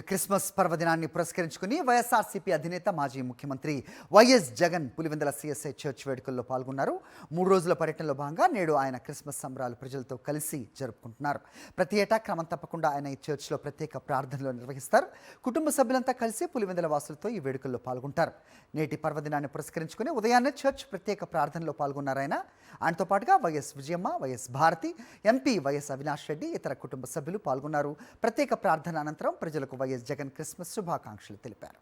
Christmas పర్వదినాన్ని పురస్కరించుకుని వైఎస్ఆర్సీపీ అధినేత మాజీ ముఖ్యమంత్రి YS Jagan Pulivendula CSI church వేడుకల్లో పాల్గొన్నారు. 3 రోజుల పర్యటనలో భాగంగా నేడు ఆయన క్రిస్మస్ సంబరాలు ప్రజలతో కలిసి జరుపుకుంటున్నారు. ప్రతి ఏటా క్రమం తప్పకుండా ఆయన ఈ చర్చ్లో ప్రత్యేక ప్రార్థనలు నిర్వహిస్తారు. కుటుంబ సభ్యులంతా కలిసి పులివెందుల వాసులతో ఈ వేడుకల్లో పాల్గొంటారు. నేటి పర్వదినాన్ని పురస్కరించుకుని ఉదయాన్నే చర్చ్ ప్రత్యేక ప్రార్థనలో పాల్గొన్నారు. ఆయనతో పాటుగా YS Vijayamma, YS Bharathi, MP YS Avinash Reddy, ఇతర కుటుంబ సభ్యులు పాల్గొన్నారు. ప్రత్యేక ప్రార్థన అనంతరం ప్రజలకు వైఎస్ జగన్ క్రిస్మస్ శుభాకాంక్షలు తెలిపారు.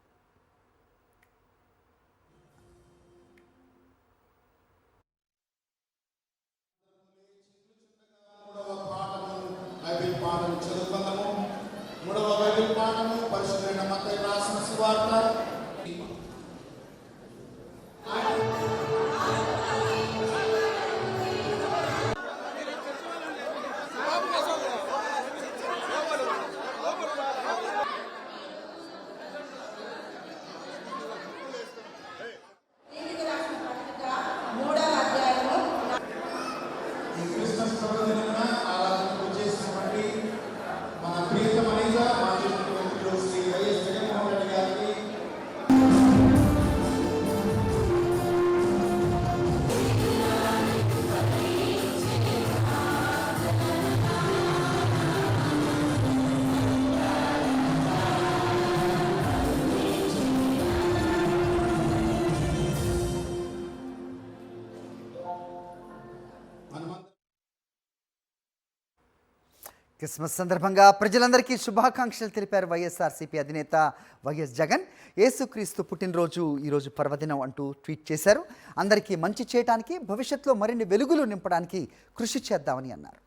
క్రిస్మస్ సందర్భంగా ప్రజలందరికీ శుభాకాంక్షలు తెలిపారు వైఎస్ఆర్సీపీ అధినేత వైఎస్ జగన్. యేసుక్రీస్తు పుట్టినరోజు ఈరోజు పర్వదినం అంటూ ట్వీట్ చేశారు. అందరికీ మంచి చేయడానికి, భవిష్యత్తులో మరిన్ని వెలుగులు నింపడానికి కృషి చేద్దామని అన్నారు.